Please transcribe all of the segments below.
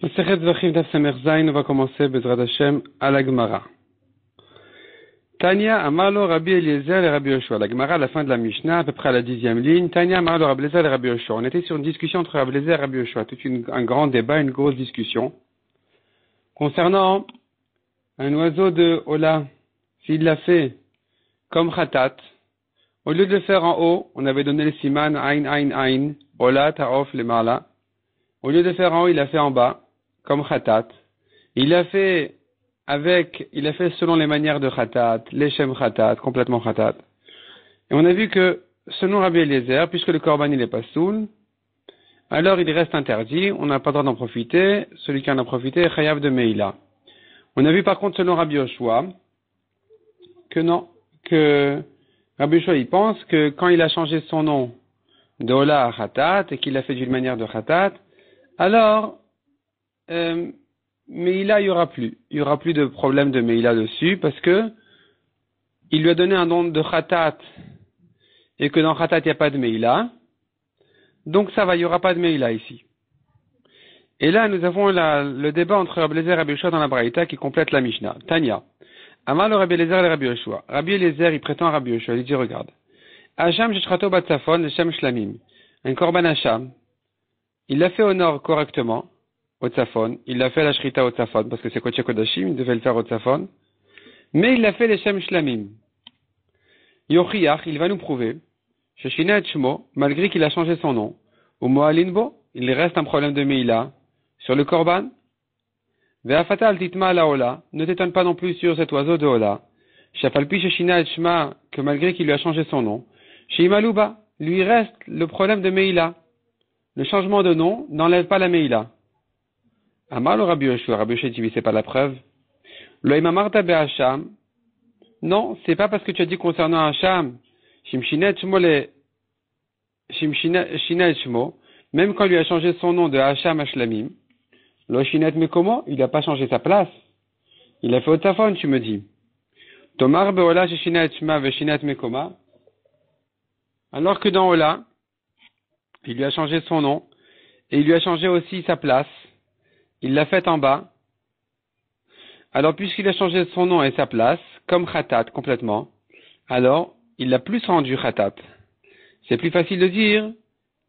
Masechet Zvachim Daf Samer Zayin, on va commencer Bezrat Hashem à la Gemara. Tanya Amarlo Rabbi Eliezer et Rabbi Yoshua. La Gemara à la fin de la Mishnah, à peu près à la 10e ligne. Tanya Amarlo Rabbi Eliezer et Rabbi Yoshua. On était sur une discussion entre Rabbi Eliezer et Rabbi Yoshua. Un grand débat, une grosse discussion. Concernant un oiseau de Ola, s'il l'a fait comme Khatat, au lieu de le faire en haut, on avait donné le siman Ain, Ola, Ta'of, le Mala. Au lieu de faire en haut, il a fait en bas, comme Khatat. Il a fait selon les manières de Khatat, l'Eshem Khatat, complètement Khatat. Et on a vu que, selon Rabbi Eliezer, puisque le Korban il est pas soul, alors il reste interdit, on n'a pas le droit d'en profiter, celui qui en a profité est Chayav de Meila. On a vu par contre, selon Rabbi Yoshua, que Rabbi Yoshua il pense que quand il a changé son nom de Ola à Khatat, et qu'il l'a fait d'une manière de Khatat, alors, Meila, il y aura plus de problème de Meila dessus, parce que il lui a donné un nom de Khatat, et que dans Khatat, il n'y a pas de Meila. Donc ça va, il n'y aura pas de Meila ici. Et là, nous avons le débat entre Rabbi Eliezer et Rabbi Yoshua dans la Braïta qui complète la Mishnah. Tanya. Amar le Rabbi Eliezer et Rabbi Yoshua. Rabbi Eliezer, il prétend à Rabbi Yoshua, il dit, regarde. Hacham Jeshrato Batsafon, le Shem Shlamim. Un Korban Hacham. Il l'a fait au nord correctement, au Tzafon. Il l'a fait à la Shrita au Tzafon, parce que c'est Kodesh Kodashim, il devait le faire au Tzafon. Mais il l'a fait les Shem Shlamim. Yochiach, il va nous prouver, Sheshina et Shmo, malgré qu'il a changé son nom, ou Moalinbo, il reste un problème de Meila sur le Korban. Ve'afatal titma la Ola, ne t'étonne pas non plus sur cet oiseau de Ola. Shafalpi Sheshina et Shma, que malgré qu'il lui a changé son nom, Sheimaluba, lui reste le problème de Meila. Le changement de nom n'enlève pas la Meila. Amar le Rabbi Yoshua. Rabbi Yoshua dit, c'est pas la preuve. Lo imamarta be'Hacham. Non, c'est pas parce que tu as dit concernant Hacham, Shimshina et Shmo, même quand il lui a changé son nom de Hacham à Shlamim, Lo Shinet Mekomo, il n'a pas changé sa place. Il a fait au Tzafon, tu me dis. Tomar be'Ola Sheshina et Shma ve'Shinet Mekoma. Alors que dans Ola, il lui a changé son nom, et il lui a changé aussi sa place. Il l'a fait en bas. Alors, puisqu'il a changé son nom et sa place, comme Khatat, complètement, alors, il l'a plus rendu Khatat. C'est plus facile de dire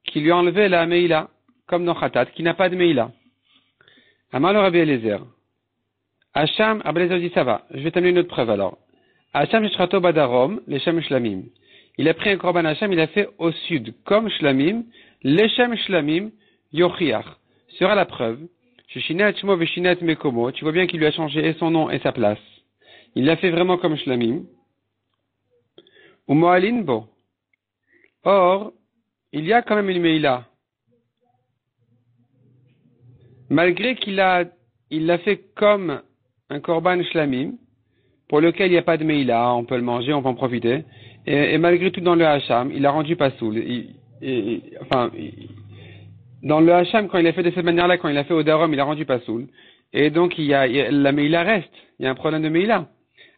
qu'il lui a enlevé la Meila, comme dans Khatat, qui n'a pas de Meila. Amar le Rabbi Eliezer. Hacham, Rabbi Eliezer dit, ça va. Je vais t'amener une autre preuve alors. Hacham Shrato Badarom, les Shem Shlamim. Il a pris un Korban Hacham, il a fait au sud, comme Shlamim, l'Eshem Shlamim, Yochiach. Sera la preuve. Sheshinat Shmo Veshinat Mekomo. Tu vois bien qu'il lui a changé et son nom et sa place. Il l'a fait vraiment comme Shlamim. Ou Moalin Bo. Or, il y a quand même une Meila. Malgré il l'a fait comme un Korban Shlamim, pour lequel il n'y a pas de Meila, on peut le manger, on peut en profiter. Et malgré tout, dans le Hacham, il a rendu pas soul. Dans le Hacham, quand il a fait de cette manière-là, quand il a fait au Darom, il a rendu pas soul. Et donc, la Meila reste. Il y a un problème de Meila.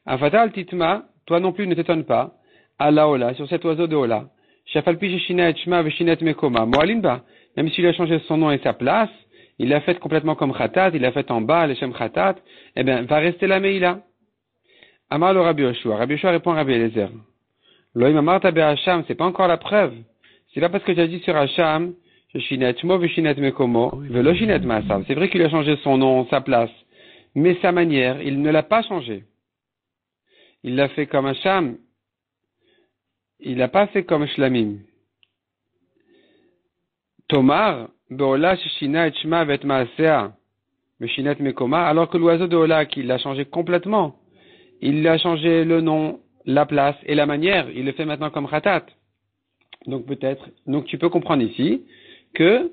Afatal Titma, toi non plus ne t'étonne pas. À la Ola, sur cet oiseau de Ola. Shafalpi Sheshina et Shma Veshinat Mekoma. Moalinba. Même s'il a changé son nom et sa place, il l'a fait complètement comme Khatat, il l'a fait en bas, l'Eshem Khatat, eh bien, va rester la Meila. Amar le Rabbi Yoshua. Rabbi Yoshua répond à Rabbi Eliezer. Loïm Amarta be'Hacham, c'est pas encore la preuve. C'est pas parce que tu as dit sur Hacham, Shinet Mo Veshinet Mekomo, Velo Shinet Maasav. C'est vrai qu'il a changé son nom, sa place, mais sa manière, il ne l'a pas changé. Il l'a fait comme Hacham, il l'a pas fait comme Shlamim. Tomar, Beola Shishina et Shma Vet Maasea, Veshinet Mekoma, alors que l'oiseau de Ola, qu'il l'a changé complètement, il a changé le nom, la place et la manière, il le fait maintenant comme Khatat. Donc tu peux comprendre ici que,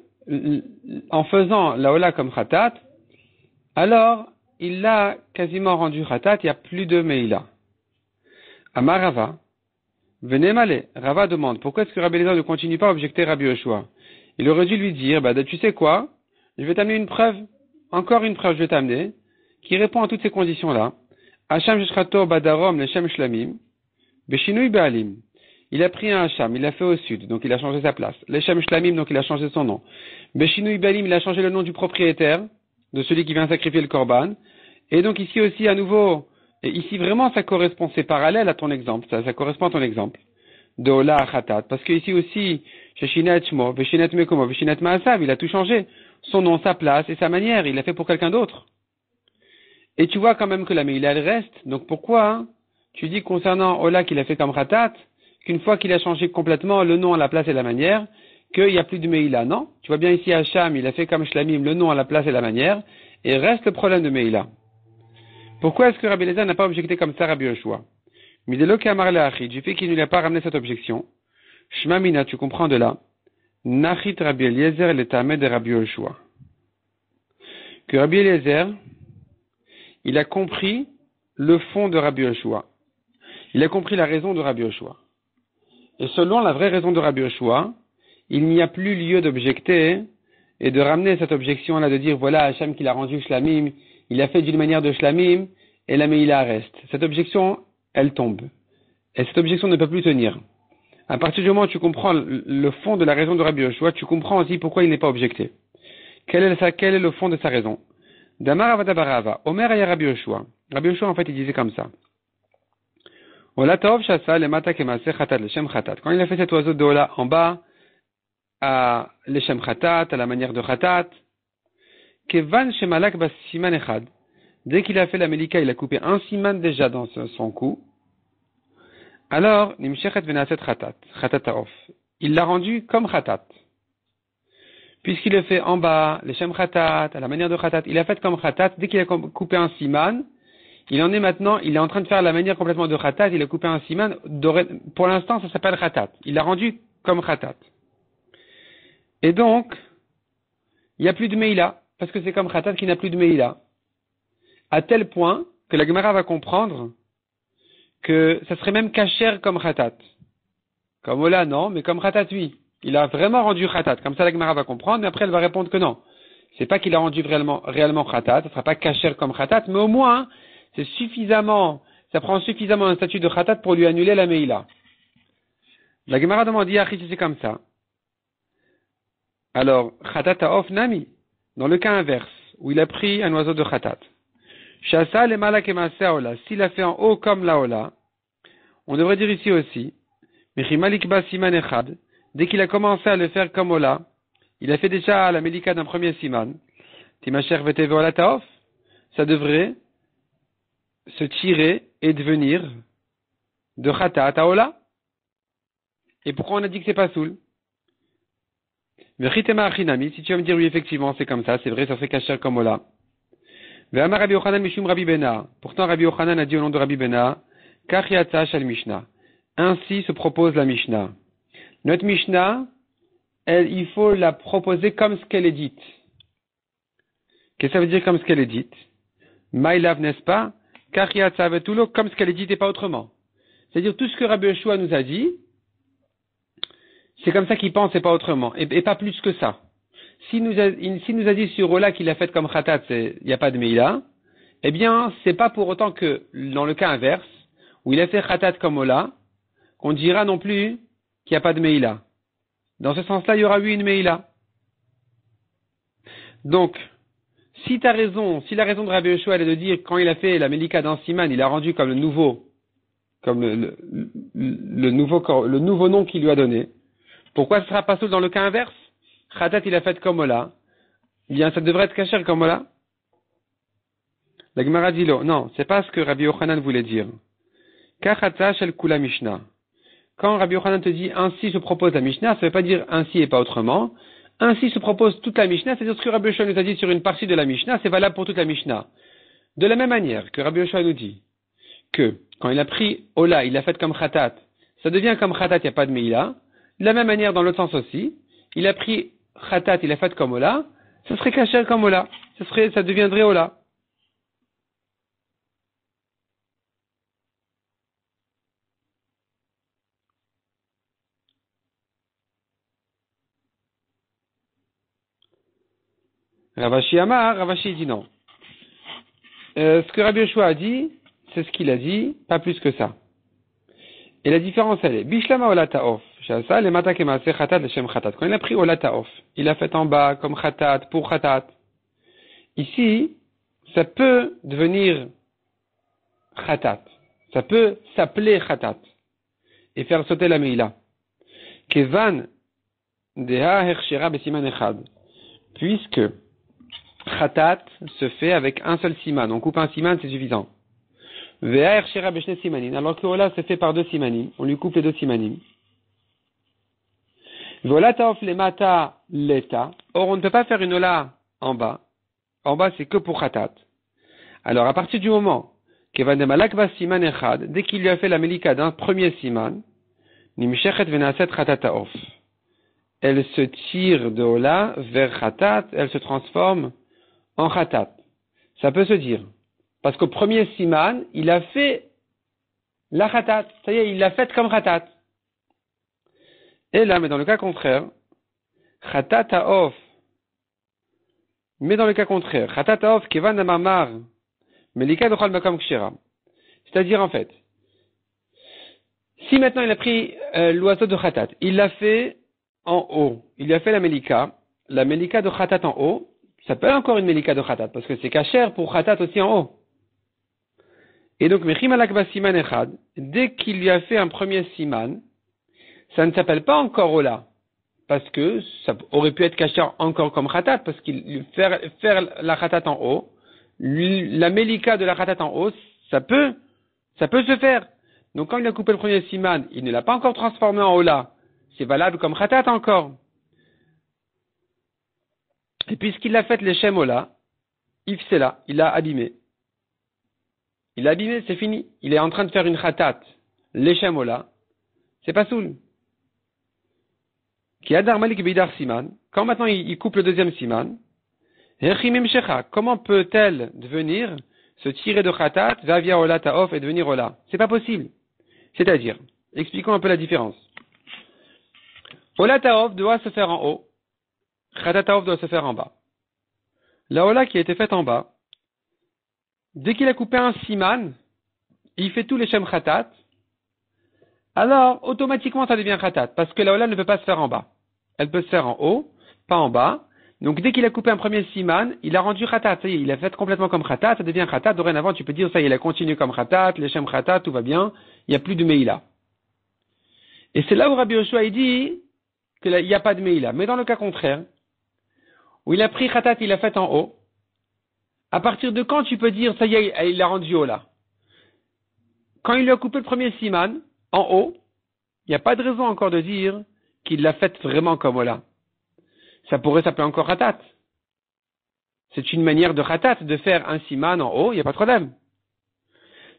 en faisant la Ola comme Khatat, alors, il l'a quasiment rendu Khatat, il n'y a plus de Meila. Amar Rava, venez m'aller. Rava demande, pourquoi est-ce que Rabbi Eliezer ne continue pas à objecter Rabbi Yoshua? Il aurait dû lui dire, tu sais quoi? Je vais t'amener une preuve, encore une preuve je vais t'amener, qui répond à toutes ces conditions-là. Hacham Jeshrato Badarom, les Shem Shlamim, Beshinui Be'alim. Il a pris un Hacham, il l'a fait au sud, donc il a changé sa place. Les Shem Shlamim, donc il a changé son nom. Beshinui Be'alim, il a changé le nom du propriétaire. de celui qui vient sacrifier le korban. Et donc ici aussi, à nouveau, et ici vraiment ça correspond, c'est parallèle à ton exemple, ça correspond à ton exemple de Ola à Khatat. Parce que ici aussi, Sheshinet Shmo, Veshinet Mekomo, Veshinet Maasav, il a tout changé. Son nom, sa place et sa manière, il l'a fait pour quelqu'un d'autre. Et tu vois quand même que la Meïla, elle reste. Donc pourquoi hein, tu dis concernant Ola qu'il a fait comme Khatat, qu'une fois qu'il a changé complètement le nom, la place et la manière, qu'il n'y a plus de Meïla? Non. Tu vois bien ici Hacham, il a fait comme Shlamim le nom, la place et la manière, et reste le problème de Meïla. Pourquoi est-ce que Rabbi Eliezer n'a pas objecté comme ça Rabbi Yoshua? Midelo Kamar Leachid, du fait qu'il ne lui a pas ramené cette objection. Shma Mina, tu comprends de là. Nachit Rabbi Eliezer le Tameh de Rabbi Yoshua. Que Rabbi Eliezer, il a compris le fond de Rabbi Yoshua. Il a compris la raison de Rabbi Yoshua. Et selon la vraie raison de Rabbi Yoshua, il n'y a plus lieu d'objecter et de ramener cette objection-là, de dire voilà Hachem qu'il a rendu Shlamim, il a fait d'une manière de Shlamim, et la Meïla reste. Cette objection, elle tombe. Et cette objection ne peut plus tenir. À partir du moment où tu comprends le fond de la raison de Rabbi Yoshua, tu comprends aussi pourquoi il n'est pas objecté. Quel est le fond de sa raison? Damar Avadabarava, Omer aya Rabbi Yoshua. Rabbi Yoshua, en fait, il disait comme ça. Ola Tov Shasa le Mata Kemase Khatat le Shem Khatat. Quand il a fait cet oiseau de Ola en bas, à le Shem Khatat, à la manière de Khatat, Kevan Shemalak Bas Siman Echad. Dès qu'il a fait la Melika, il a coupé un siman déjà dans son cou. Alors, Nimshechet Venaset Khatat, Khatat Taof. Il l'a rendu comme Khatat. Puisqu'il le fait en bas, le Shem Khatat, à la manière de Khatat, il a fait comme Khatat. Dès qu'il a coupé un siman, il est en train de faire la manière complètement de Khatat, il a coupé un siman. Pour l'instant, ça s'appelle Khatat. Il l'a rendu comme Khatat. Et donc, il n'y a plus de Meïla, parce que c'est comme Khatat qui n'a plus de Meïla. À tel point que la Gemara va comprendre que ça serait même kasher comme Khatat. Comme Ola, non, mais comme Khatat, oui. Il a vraiment rendu Khatat. Comme ça, la Gemara va comprendre, mais après, elle va répondre que non. C'est pas qu'il a rendu réellement Khatat, ça sera pas kasher comme Khatat, mais au moins, ça prend suffisamment un statut de Khatat pour lui annuler la Meïla. La Gemara demande, si c'est comme ça. Alors, Khatat Taof Nami, dans le cas inverse, où il a pris un oiseau de Khatat. Shasa le Malak et Masea Ola, s'il a fait en haut comme la Ola, on devrait dire ici aussi, Mechimalik Ba Siman Echad, dès qu'il a commencé à le faire comme Ola, il a fait déjà la Melika d'un premier Siman, Timacher Veteve Ola Taof, ça devrait se tirer et devenir de Khatat à Ola. Et pourquoi on a dit que c'est pas soul? Vechitema Achinami, si tu vas me dire oui, effectivement, c'est comme ça, c'est vrai, ça fait kasher comme Ola. Ve'amar Rabbi Yochanan Mishum Rabbi Bena. Pourtant, Rabbi Yochanan a dit au nom de Rabbi Bena, Kach Yatsa Shal Mishnah. Ainsi se propose la Mishnah. Notre Mishnah, il faut la proposer comme ce qu'elle est dite. Qu'est-ce que ça veut dire comme ce qu'elle est dite? Maïlav, n'est-ce pas? Kach Yatsa Vetulo, comme ce qu'elle est dite et pas autrement. C'est-à-dire tout ce que Rabbi Yoshua nous a dit, c'est comme ça qu'il pense et pas autrement. Et pas plus que ça. S'il nous a dit sur Ola qu'il a fait comme Khatat, il n'y a pas de Meïla, eh bien, c'est pas pour autant que, dans le cas inverse, où il a fait Khatat comme Ola, qu'on dira non plus qu'il n'y a pas de Meïla. Dans ce sens-là, il y aura eu une Meïla. Donc, si la raison de Rabbi Yoshua est de dire, quand il a fait la Melika dans Siman, il a rendu comme le nouveau nom qu'il lui a donné, pourquoi ce sera pas seul dans le cas inverse? Khatat, il a fait comme Ola. Eh bien, ça devrait être kasher comme Ola. La Gemara dit non, c'est pas ce que Rabbi Yochanan voulait dire. Kachatza shel kula Mishnah. Quand Rabbi Yochanan te dit ainsi se propose la Mishnah, ça veut pas dire ainsi et pas autrement. Ainsi se propose toute la Mishnah, c'est-à-dire ce que Rabbi Yochanan nous a dit sur une partie de la Mishnah, c'est valable pour toute la Mishnah. De la même manière que Rabbi Yochanan nous dit que quand il a pris Ola, il a fait comme Khatat, ça devient comme Khatat, il n'y a pas de Meïla. De la même manière, dans l'autre sens aussi, il a pris Khatat, il a fait comme Ola, ce serait kasher comme Ola. Ça deviendrait Ola. Ravashi Amar, Ravashi dit non. Ce que Rabbi Yoshua a dit, c'est ce qu'il a dit, pas plus que ça. Et la différence, elle est, Bishlama Ola Taof, Shasa, le Mata Kemase Khatat, le Shem Khatat. Quand il a pris Ola Taof, il a fait en bas comme Khatat, pour Khatat. Ici, ça peut devenir khatat. Ça peut s'appeler khatat et faire sauter la meila. Kevan deha hershera besiman echad. Puisque khatat se fait avec un seul siman. On coupe un siman, c'est suffisant. Veha hershera beshne simanin. Alors que Ola se fait par 2 simanim. On lui coupe les 2 simanim. Vola taof le mata leta. Or, on ne peut pas faire une Ola en bas. En bas, c'est que pour khatat. Alors, à partir du moment Kevan de malak bas siman echad, dès qu'il lui a fait la melika d'un premier siman, nimshechet venaset khatat off. Elle se tire de Ola vers khatat, elle se transforme en khatat. Ça peut se dire. Parce qu'au premier siman, il a fait la khatat. Ça y est, il l'a faite comme khatat. Et là, mais dans le cas contraire, khatat off. Mais dans le cas contraire, khatat off, kevan amamar, melika dochal makam kshira. C'est-à-dire, en fait, si maintenant il a pris l'oiseau de khatat, il l'a fait en haut, il lui a fait la melika de khatat en haut, ça peut être encore une melika de khatat, parce que c'est kasher pour khatat aussi en haut. Et donc, mechim alakba siman echad, dès qu'il lui a fait un premier siman, ça ne s'appelle pas encore ola, parce que ça aurait pu être kasher encore comme khatat, parce qu'il faire la khatat en haut, la melika de la khatat en haut, ça peut se faire. Donc quand il a coupé le premier siman, il ne l'a pas encore transformé en ola. C'est valable comme khatat encore. Et puisqu'il a fait l'échem ola, ifsela, il l'a abîmé. Il l'a abîmé, c'est fini. Il est en train de faire une khatat, l'échem ola, c'est pas soul. Qui adar malik bidar siman, quand maintenant il coupe le deuxième siman, comment peut-elle devenir se tirer de khatat, va via ola taof et devenir ola? C'est pas possible. C'est-à-dire, expliquons un peu la différence. Ola taof doit se faire en haut, khatat taof doit se faire en bas. La ola qui a été faite en bas, dès qu'il a coupé un siman, il fait tous les shem khatat, alors automatiquement ça devient khatat, parce que la ola ne peut pas se faire en bas. Elle peut se faire en haut, pas en bas. Donc dès qu'il a coupé un premier siman, il a rendu khatat. Ça y est, il a fait complètement comme khatat, ça devient khatat. Dorénavant, tu peux dire ça y est, il a continué comme khatat, les shem khatat, tout va bien, il n'y a plus de meila. Et c'est là où Rabbi Yoshua dit qu'il n'y a pas de meila. Mais dans le cas contraire, où il a pris khatat, il l'a fait en haut, à partir de quand tu peux dire ça y est, il l'a rendu haut là? Quand il lui a coupé le premier siman, en haut, il n'y a pas de raison encore de dire qu'il l'a fait vraiment comme haut là. Ça pourrait s'appeler encore khatat. C'est une manière de khatat, de faire un siman en haut, il n'y a pas de problème.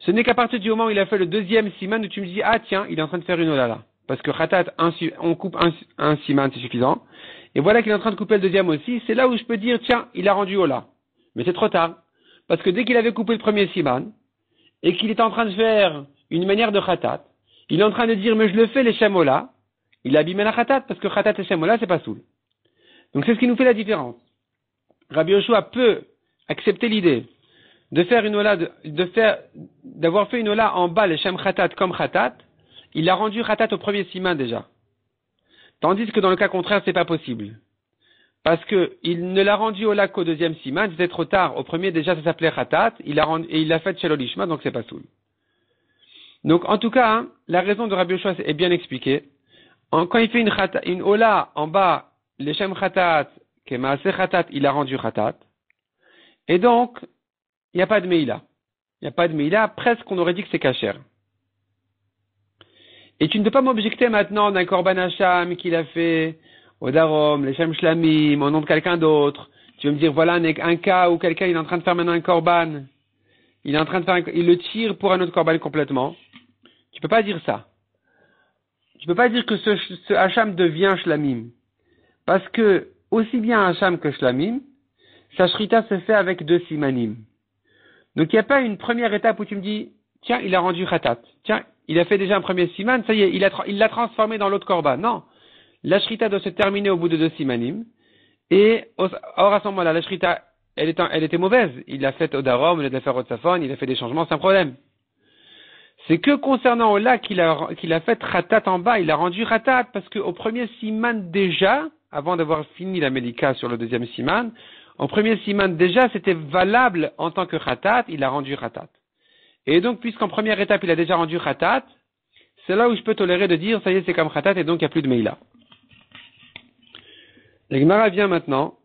Ce n'est qu'à partir du moment où il a fait le deuxième siman où tu me dis, ah tiens, il est en train de faire une ola là. Parce que khatat, on coupe un siman, c'est suffisant. Et voilà qu'il est en train de couper le deuxième aussi, c'est là où je peux dire, tiens, il a rendu ola. Mais c'est trop tard. Parce que dès qu'il avait coupé le premier siman, et qu'il est en train de faire une manière de khatat, il est en train de dire, mais je le fais les shemola, il a abîmé la khatat, parce que khatat et shemola, c'est pas soul. Donc c'est ce qui nous fait la différence. Rabbi Yoshua peut accepter l'idée de faire une ola, d'avoir fait une ola en bas, les shem khatat comme khatat, il a rendu khatat au premier siman déjà. Tandis que dans le cas contraire, c'est pas possible. Parce que il ne l'a rendu ola qu'au deuxième siman, c'était trop tard. Au premier déjà, ça s'appelait khatat, et il l'a fait shelo lishma, donc c'est pas soul. Donc en tout cas, hein, la raison de Rabbi Yoshua est bien expliquée. Quand il fait une ola en bas, les shem khatat, kemaase khatat, il a rendu khatat. Et donc, il n'y a pas de meila. Il n'y a pas de meila, presque on aurait dit que c'est kasher. Et tu ne peux pas m'objecter maintenant d'un korban hacham qu'il a fait au darom, les shem shlamim, au nom de quelqu'un d'autre. Tu veux me dire, voilà un cas où quelqu'un il est en train de faire maintenant un korban. Il est en train de faire il le tire pour un autre korban complètement. Tu peux pas dire ça. Tu peux pas dire que ce hacham devient shlamim. Parce que, aussi bien hacham que shlamim, sa shrita se fait avec 2 simanim. Donc il n'y a pas une première étape où tu me dis, tiens, il a rendu khatat. Tiens, il a fait déjà un premier siman, ça y est, il l'a transformé dans l'autre korban. Non. La shrita doit se terminer au bout de 2 simanim. Et, or à ce moment-là, la shrita, elle était mauvaise. Il l'a fait au darom, il l'a fait au tsafon, il a fait des changements sans problème. C'est que concernant Ola qu'il a fait khatat en bas, il a rendu khatat parce qu'au premier siman déjà, avant d'avoir fini la melika sur le deuxième siman, en premier siman, déjà c'était valable en tant que khatat, il a rendu khatat. Et donc, puisqu'en première étape, il a déjà rendu khatat, c'est là où je peux tolérer de dire, ça y est, c'est comme khatat, et donc il n'y a plus de meila. La Gemara vient maintenant,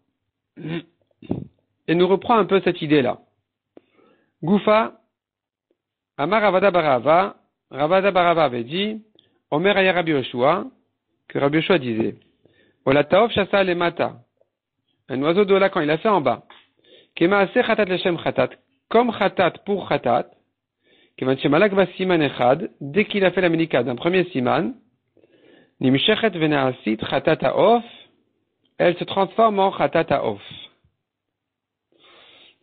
et nous reprend un peu cette idée-là. Goufa, Amar Ravada Barava avait dit, Omer aya Rabbi Yoshua, que Rabbi Yoshua disait, Ola taof shasa le mata, un oiseau de là quand il a fait en bas, Kema ase khatat leshem khatat, comme khatat pour khatat, Kevan shemalak va siman echad, dès qu'il a fait la ménika d'un premier siman, Nimshechet venaasit khatat haof, elle se transforme en khatat haof.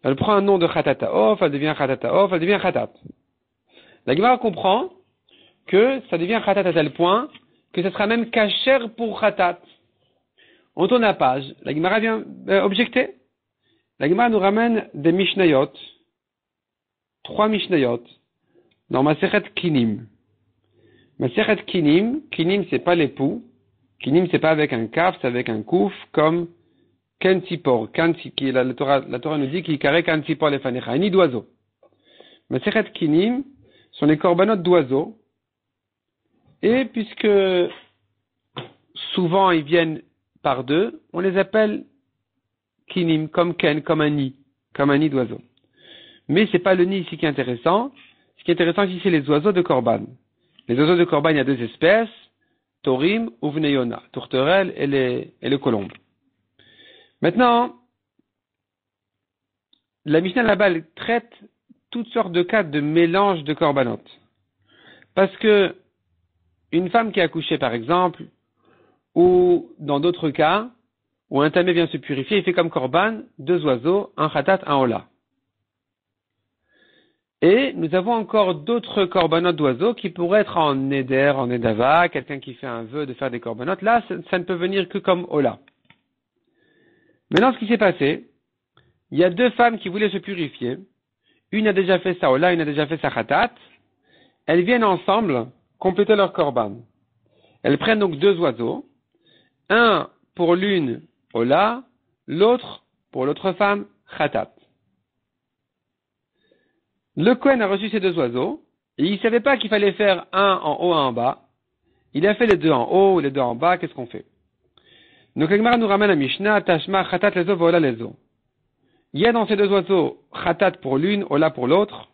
Elle prend un nom de khatat haof, elle devient khatat haof, elle devient khatat. La Gemara comprend que ça devient khatat à tel point que ça sera même kasher pour khatat. On tourne la page. La Gemara vient objecter. La Gemara nous ramène des mishnayot, 3 mishnayot, dans Masechet Kinim. Masechet Kinim, Kinim c'est pas l'époux, Kinim c'est pas avec un kaf, c'est avec un kouf, comme Kentipor, qui la Torah nous dit qu'il carré Kentipor les fanecha, un nid d'oiseau. Masechet Kinim sont les corbanotes d'oiseaux, et puisque souvent ils viennent par deux, on les appelle Kinim, comme Ken, comme un nid d'oiseau. Mais c'est pas le nid ici qui est intéressant. Ce qui est intéressant ici, c'est les oiseaux de Korban. Les oiseaux de Korban, il y a 2 espèces, Torim ou Vneyona, tourterelle et le colombe. Maintenant, la Mishnah là-bas, elle traite toutes sortes de cas de mélange de Korbanot. Parce que une femme qui a accouché, par exemple, ou dans d'autres cas, où un tamé vient se purifier, il fait comme Korban 2 oiseaux, un khatat, un ola. Et nous avons encore d'autres corbanotes d'oiseaux qui pourraient être en neder, en nedava, quelqu'un qui fait un vœu de faire des corbanotes. Là, ça ne peut venir que comme ola. Maintenant, ce qui s'est passé, il y a 2 femmes qui voulaient se purifier. Une a déjà fait sa ola, une a déjà fait sa khatat. Elles viennent ensemble compléter leur korban. Elles prennent donc 2 oiseaux. Un pour l'une ola, l'autre pour l'autre femme khatat. Le Kohen a reçu ces 2 oiseaux, et il ne savait pas qu'il fallait faire un en haut, un en bas. Il a fait les 2 en haut, les 2 en bas, qu'est-ce qu'on fait? Donc, la Gemara nous ramène à Mishnah, Tashma, Khatat, lezo, Vola, lezo. Il y a dans ces 2 oiseaux, Khatat pour l'une, Ola pour l'autre.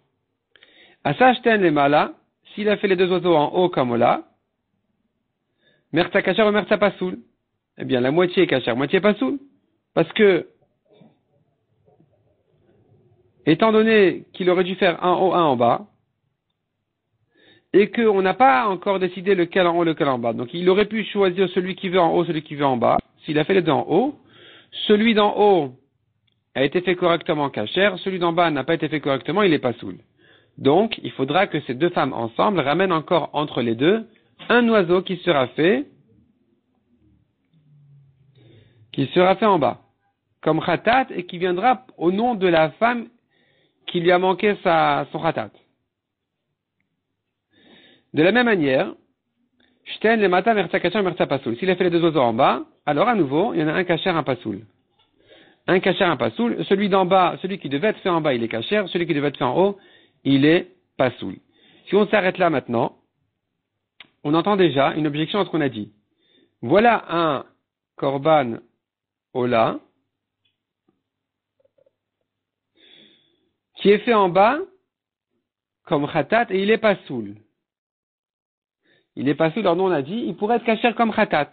Asashten le mala, s'il a fait les 2 oiseaux en haut comme Ola, Merta Kachar ou Merta Pasoul. Eh bien, la moitié est Kachar, moitié Pasoul. Parce que, étant donné qu'il aurait dû faire un en haut, un en bas, et qu'on n'a pas encore décidé lequel en haut, lequel en bas. Donc il aurait pu choisir celui qui veut en haut, celui qui veut en bas. S'il a fait les 2 en haut, celui d'en haut a été fait correctement kasher, celui d'en bas n'a pas été fait correctement, il est pas soul. Donc il faudra que ces 2 femmes ensemble ramènent encore entre les 2 un oiseau qui sera fait en bas, comme khatat, et qui viendra au nom de la femme qui lui a manqué son khatat. De la même manière, Shten le matin merta kasher merta pasoul. S'il a fait les 2 oiseaux en bas, alors à nouveau, il y en a un kasher, un pasoul. Un kasher, un pasoul. Celui d'en bas, celui qui devait être fait en bas, il est kasher. Celui qui devait être fait en haut, il est pasoul. Si on s'arrête là maintenant, on entend déjà une objection à ce qu'on a dit. Voilà un korban ola qui est fait en bas comme khatat et il est pasoul. Il est pasoul, alors nous on a dit, il pourrait être kasher comme khatat.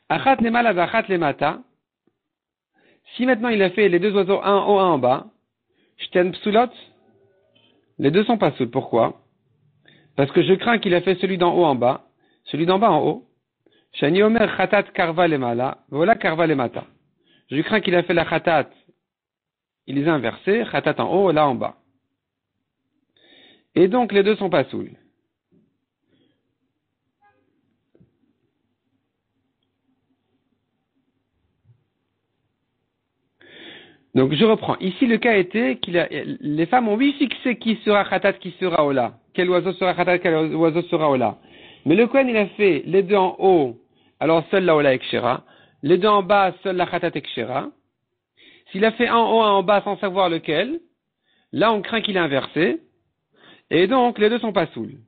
Achat le mal achat le mata. Si maintenant il a fait les 2 oiseaux, un en haut, un en bas, shten psulot, les 2 sont pasoul. Pourquoi? Parce que je crains qu'il a fait celui d'en haut en bas, celui d'en bas en haut. Shani omer khatat karva le mala, voilà karva le mata. Je crains qu'il a fait la khatat, il les a inversés, khatat en haut, là en bas. Et donc les 2 sont pasoul. Donc je reprends. Ici le cas était les femmes ont fixé qui sera khatat, qui sera ola. Quel oiseau sera khatat, quel oiseau sera ola. Mais le Kohen il a fait les 2 en haut, alors seul la ola est kshera. les deux en bas, seul la khatat est kshera. S'il a fait un en haut, un en bas sans savoir lequel, là on craint qu'il ait inversé, et donc les deux sont pas saouls.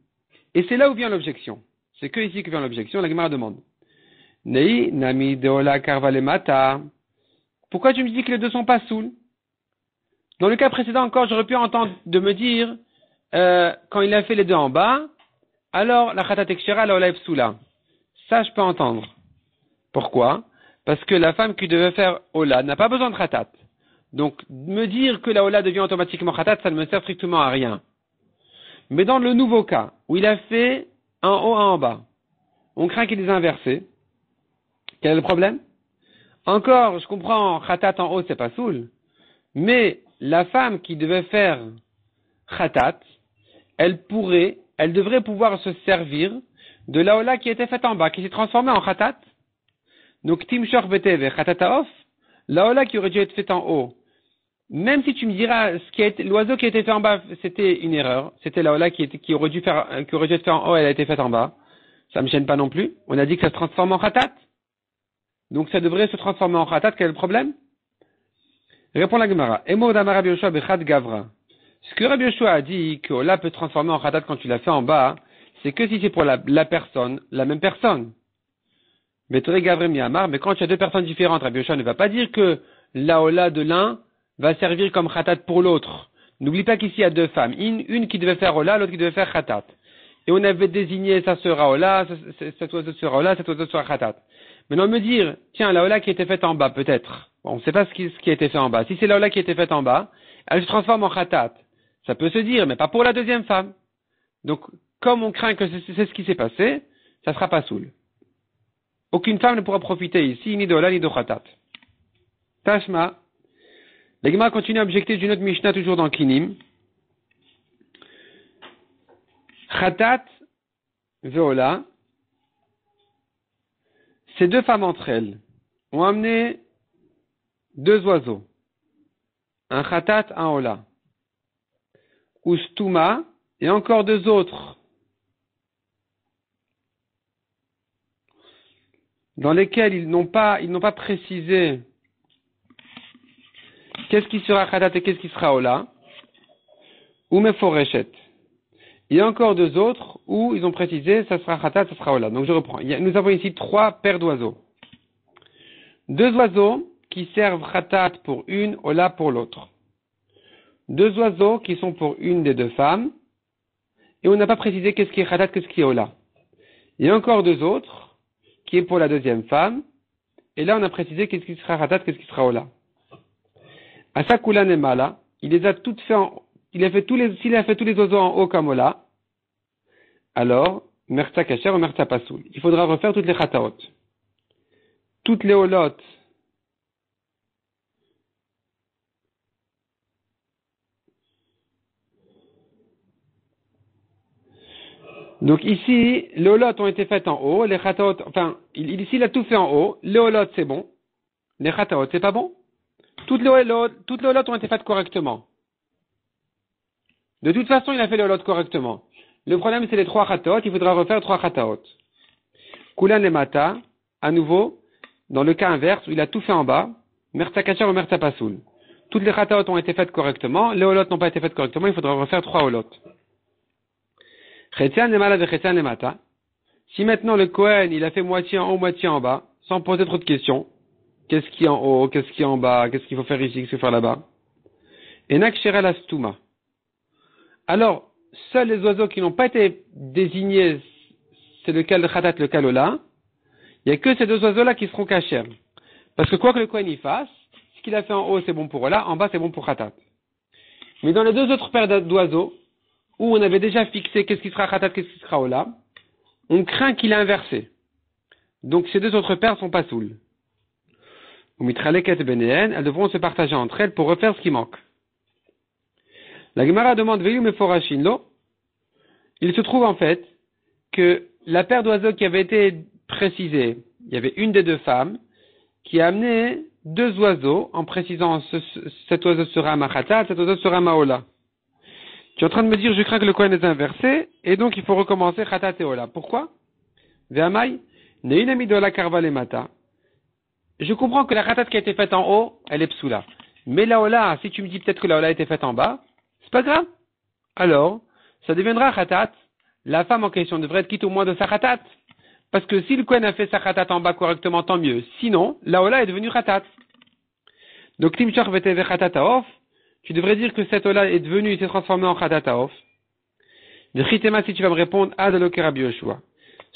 Et c'est là où vient l'objection. C'est que ici que vient l'objection, la Gemara demande. Nei nami deola karvalemata. Pourquoi tu me dis que les deux sont pas saouls? Dans le cas précédent encore, j'aurais pu entendre de me dire, quand il a fait les deux en bas, alors la khatat ekshera, la ola soula. Ça, je peux entendre. Pourquoi? Parce que la femme qui devait faire ola n'a pas besoin de khatat. Donc, me dire que la ola devient automatiquement khatat, ça ne me sert strictement à rien. Mais dans le nouveau cas, où il a fait un haut, un en bas, on craint qu'il les a inversés. Quel est le problème? Encore, je comprends, khatat en haut, c'est pas soul. Mais la femme qui devait faire khatat, elle devrait pouvoir se servir de la ola qui était faite en bas, qui s'est transformée en khatat. Donc, timshor beteve khatat off, la ola qui aurait dû être faite en haut. Même si tu me diras, l'oiseau qui a été fait en bas, c'était une erreur. C'était la ola qui aurait dû être fait en haut, elle a été faite en bas. Ça me gêne pas non plus. On a dit que ça se transforme en khatat. Donc, ça devrait se transformer en khatat. Quel est le problème? Répond la Gemara. Emo d'Amar Rabbi Yoshua bechad gavra. Ce que Rabbi Yoshua a dit que Ola peut se transformer en khatat quand tu l'as fait en bas, c'est que si c'est pour la personne, la même personne. Mais Gavre Miyamar, mais quand tu as deux personnes différentes, Rabbi Yoshua ne va pas dire que la Ola de l'un va servir comme khatat pour l'autre. N'oublie pas qu'ici il y a deux femmes. Une qui devait faire Ola, l'autre qui devait faire khatat. Et on avait désigné ça sera Ola, cet oiseau sera Ola, cet oiseau sera khatat. Maintenant me dire, tiens, la Ola qui a été faite en bas, peut-être. Bon, on ne sait pas ce qui a été fait en bas. Si c'est la Ola qui a été faite en bas, elle se transforme en khatat. Ça peut se dire, mais pas pour la deuxième femme. Donc, comme on craint que c'est ce qui s'est passé, ça ne sera pas soul. Aucune femme ne pourra profiter ici, ni de Ola, ni de khatat. Tashma. La Gemara continue à objecter d'une autre Mishnah, toujours dans Kinim. Khatat, veola. Ces deux femmes entre elles ont amené deux oiseaux. Un khatat, un ola. Ou stuma, et encore deux autres. Dans lesquels ils n'ont pas précisé qu'est-ce qui sera khatat et qu'est-ce qui sera ola. Ou meforeshet. Il y a encore deux autres où ils ont précisé ça sera khatat, ça sera ola. Donc je reprends. Nous avons ici trois paires d'oiseaux. Deux oiseaux qui servent khatat pour une, ola pour l'autre. Deux oiseaux qui sont pour une des deux femmes. Et on n'a pas précisé qu'est-ce qui est khatat, qu'est-ce qui est ola. Il y a encore deux autres qui est pour la deuxième femme. Et là on a précisé qu'est-ce qui sera khatat, qu'est-ce qui sera ola. Asakula Nemala, il les a toutes fait s'il a fait tous les oiseaux en haut comme ola, alors, merta kasher ou merta pasoul. Il faudra refaire toutes les khataot. Toutes les olotes. Donc ici, les olotes ont été faites en haut, les khataot, ici il a tout fait en haut, les olotes c'est bon, les khataot c'est pas bon. Toutes les olotes ont été faites correctement. De toute façon, il a fait les olotes correctement. Le problème, c'est les trois khataot, il faudra refaire trois khataot. Kulan le mata, à nouveau, dans le cas inverse, où il a tout fait en bas, merta kasher ou merta pasoul. Toutes les khataot ont été faites correctement, les olotes n'ont pas été faites correctement, il faudra refaire trois olotes. Chetzian le mala de chetzian le mata. Si maintenant le Kohen, il a fait moitié en haut, moitié en bas, sans poser trop de questions, qu'est-ce qui est en haut, qu'est-ce qui est en bas, qu'est-ce qu'il faut faire ici, qu'est-ce qu'il faut faire là-bas. Enak shera stuma. Alors, seuls les oiseaux qui n'ont pas été désignés, c'est lequel le khatat, le kalola, il n'y a que ces deux oiseaux-là qui seront cachers. Parce que quoi que le Kohen y fasse, ce qu'il a fait en haut, c'est bon pour ola, en bas, c'est bon pour khatat. Mais dans les deux autres paires d'oiseaux, où on avait déjà fixé qu'est-ce qui sera khatat, qu'est-ce qui sera ola, on craint qu'il ait inversé. Donc ces deux autres paires sont pas saouls. Ou mitraleket benéen, elles devront se partager entre elles pour refaire ce qui manque. La Gemara demande Veyu meforashin lo. Il se trouve en fait que la paire d'oiseaux qui avait été précisée, il y avait une des deux femmes qui a amené deux oiseaux en précisant cet oiseau sera ma khatat, cet oiseau sera ma ola. Tu es en train de me dire je crains que le Kohen est inversé et donc il faut recommencer khatat et ola. Pourquoi? Ve'amai ne'inami de la karva le mata. je comprends que la khatat qui a été faite en haut, elle est psoula. Mais la ola, si tu me dis peut-être que la ola a été faite en bas, c'est pas grave. Alors, ça deviendra khatat. La femme en question devrait être quitte au moins de sa khatat. Parce que si le Kohen a fait sa khatat en bas correctement, tant mieux. Sinon, la ola est devenue khatat. Donc, timshach veteve khatat haof, tu devrais dire que cette ola est devenue et s'est transformée en khatat haof. De chitema, si tu vas me répondre, adaloke Rabbi Yoshua.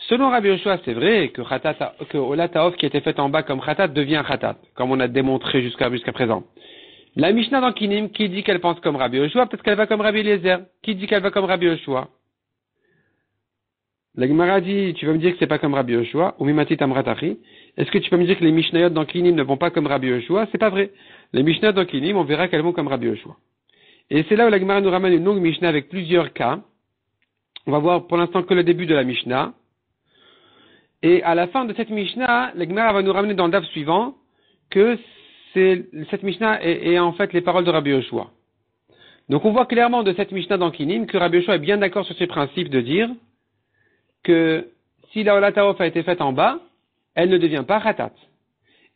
Selon Rabbi Yoshua, c'est vrai que ola taof qui a été faite en bas comme khatat devient khatat, comme on a démontré jusqu'à présent. La Mishnah dans Kinim, qui dit qu'elle pense comme Rabbi Yoshua, parce qu'elle va comme Rabbi Eliezer, qui dit qu'elle va comme Rabbi Yoshua. La Gemara dit, tu vas me dire que c'est pas comme Rabbi Yoshua, ou mimati tamratachi. Est-ce que tu peux me dire que les Mishnayot dans Kinim ne vont pas comme Rabbi Yoshua? C'est pas vrai. Les Mishnayot dans Kinim, on verra qu'elles vont comme Rabbi Yoshua. Et c'est là où la Gemara nous ramène une longue Mishnah avec plusieurs cas. On va voir pour l'instant que le début de la Mishnah. Et à la fin de cette Mishnah, la Gemara va nous ramener dans le daf suivant que cette Mishnah est en fait les paroles de Rabbi Yoshua. Donc on voit clairement de cette Mishnah dans Kinim que Rabbi Yoshua est bien d'accord sur ces principes de dire que si la ola taof a été faite en bas, elle ne devient pas khatat.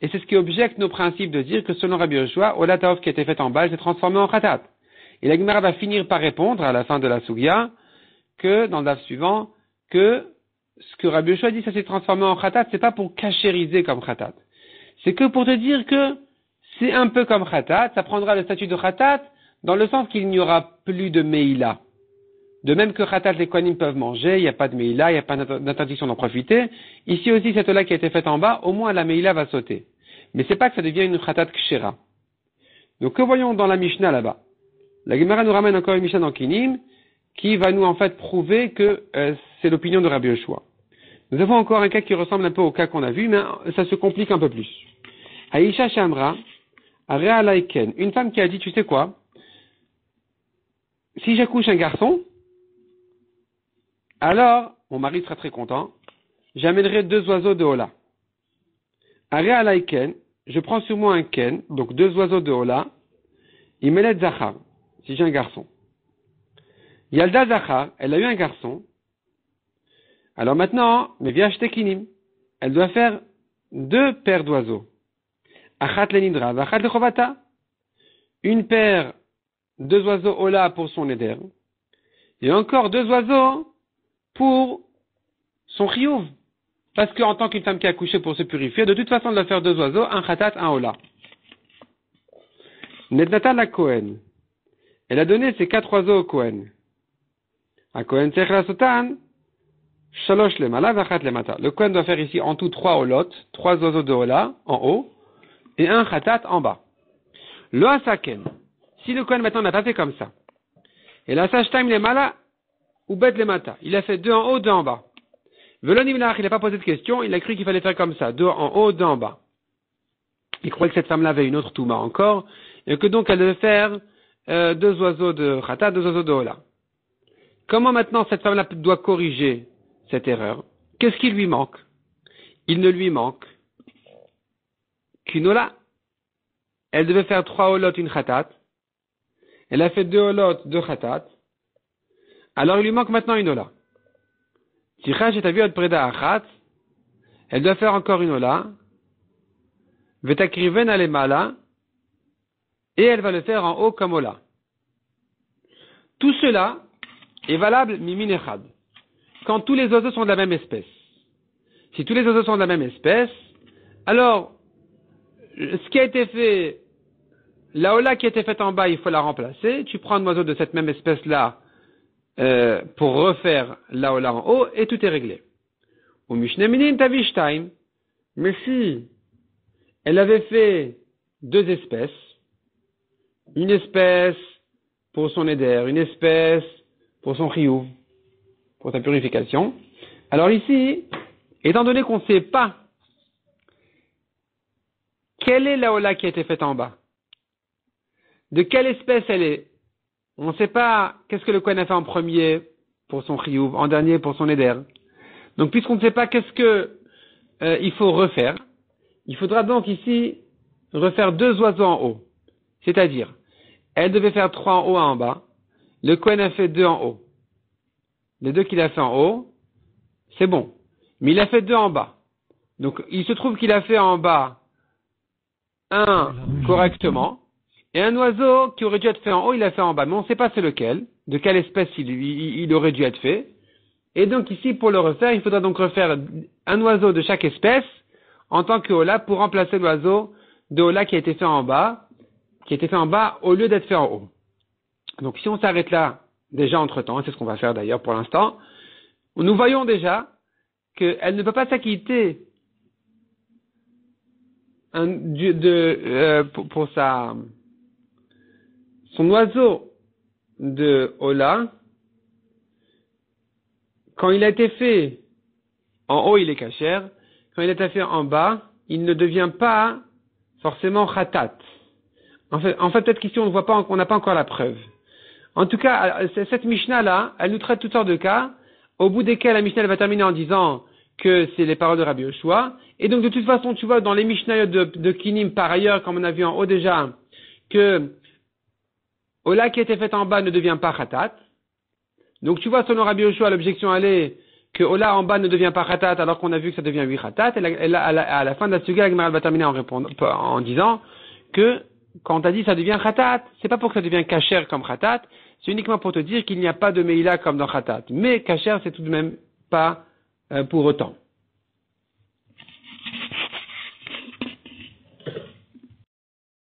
Et c'est ce qui objecte nos principes de dire que selon Rabbi Yoshua, ola taof qui a été faite en bas, elle s'est transformée en khatat. Et la Gemara va finir par répondre à la fin de la Sugya que dans le daf suivant que ce que Rabbi Yoshua dit, ça s'est transformé en khatat, c'est pas pour cachériser comme khatat. C'est que pour te dire que c'est un peu comme khatat, ça prendra le statut de khatat dans le sens qu'il n'y aura plus de meila. De même que khatat, les kohanim peuvent manger, il n'y a pas de meila, il n'y a pas d'interdiction d'en profiter. Ici aussi, cette là qui a été faite en bas, au moins la meila va sauter. Mais c'est pas que ça devient une khatat kshera. Donc que voyons dans la Mishnah là-bas? La Gemara nous ramène encore une Mishnah dans Kinim, qui va nous en fait prouver que c'est l'opinion de Rabbi Yoshua. Nous avons encore un cas qui ressemble un peu au cas qu'on a vu, mais ça se complique un peu plus. Aïcha Shamra, Area Laiken, une femme qui a dit, tu sais quoi, si j'accouche un garçon, alors mon mari sera très content, j'amènerai 2 oiseaux de Hola. Area Laiken, je prends sur moi un ken, donc 2 oiseaux de Hola, Imelet Zachar, si j'ai un garçon. Yalda Zachar, elle a eu un garçon. Alors maintenant, mais viens acheter Kinim. Elle doit faire 2 paires d'oiseaux. Achat lenidra, achat lechovata. Une paire, 2 oiseaux Ola pour son éder. Et encore 2 oiseaux pour son chiyuv. Parce qu'en tant qu'une femme qui a accouché pour se purifier, de toute façon, elle doit faire 2 oiseaux, un khatat, un Ola. Netnata la Kohen. Elle a donné ces 4 oiseaux au Kohen. A Kohen Tzech Sotan, Shalosh Lemala, Vachat Lemata. Le Kohen doit faire ici en tout 3 olot, 3 oiseaux de Ola en haut, et un Khatat en bas. Lo Asaken. Si le Kohen maintenant n'a pas fait comme ça, et la Sashtaim Lemala, ou Bet Lemata. Il a fait 2 en haut, 2 en bas. Velon Imlach, il n'a pas posé de question, il a cru qu'il fallait faire comme ça, 2 en haut, 2 en bas. Il croyait que cette femme-là avait une autre Touma encore, et que donc elle devait faire 2 oiseaux de Khatat, 2 oiseaux de Ola. Comment maintenant cette femme-là doit corriger cette erreur? Qu'est-ce qui lui manque? Il ne lui manque qu'une Ola. Elle devait faire 3 Olot, une Khatat. Elle a fait 2 Olot, 2 Khatat. Alors il lui manque maintenant une Ola. Tichach et Aviot Preda Achat. Elle doit faire encore une Ola. Vetakriven Alemala. Et elle va le faire en haut comme Ola. Tout cela est valable mimin echad. Quand tous les oiseaux sont de la même espèce. Si tous les oiseaux sont de la même espèce, alors, ce qui a été fait, la Ola qui a été faite en bas, il faut la remplacer. Tu prends un oiseau de cette même espèce-là, pour refaire la Ola en haut, et tout est réglé. Ou Mishneminin Tavishtaim. Mais si, elle avait fait 2 espèces, une espèce pour son éder, une espèce pour son chiyuv, pour sa purification. Alors ici, étant donné qu'on ne sait pas quelle est la Ola qui a été faite en bas, de quelle espèce elle est, on ne sait pas qu'est-ce que le Kohen a fait en premier pour son chiyuv, en dernier pour son éder. Donc puisqu'on ne sait pas qu'est-ce que il faut refaire, il faudra donc ici refaire 2 oiseaux en haut. C'est-à-dire, elle devait faire 3 en haut, 1 en bas. Le Kohen a fait 2 en haut. Les 2 qu'il a fait en haut, c'est bon. Mais il a fait 2 en bas. Donc, il se trouve qu'il a fait en bas un correctement, et un oiseau qui aurait dû être fait en haut, il l'a fait en bas. Mais on ne sait pas c'est lequel, de quelle espèce il aurait dû être fait. Et donc ici, pour le refaire, il faudra donc refaire un oiseau de chaque espèce en tant que Ola pour remplacer l'oiseau de Ola qui a été fait en bas, au lieu d'être fait en haut. Donc si on s'arrête là, déjà entre-temps, c'est ce qu'on va faire d'ailleurs pour l'instant, nous voyons déjà qu'elle ne peut pas s'acquitter pour son oiseau de Ola. Quand il a été fait en haut, il est cachère. Quand il a été fait en bas, il ne devient pas forcément khatat. En fait, peut-être qu'ici on ne voit pas, on n'a pas encore la preuve. En tout cas, cette Mishnah-là, elle nous traite toutes sortes de cas, au bout desquels la Mishnah elle va terminer en disant que c'est les paroles de Rabbi Yoshua. Et donc, de toute façon, tu vois, dans les Mishnayot de Kinim, par ailleurs, comme on a vu en haut déjà, que Ola qui a été fait en bas ne devient pas khatat. Donc, tu vois, selon Rabbi Yoshua, l'objection elle est que Ola en bas ne devient pas khatat, alors qu'on a vu que ça devient 8 khatat. Et à la fin de la suga, la Gemara va terminer en disant que quand on t'a dit ça devient khatat, c'est pas pour que ça devienne kasher comme khatat, c'est uniquement pour te dire qu'il n'y a pas de meila comme dans khatat. Mais kasher, c'est tout de même pas pour autant.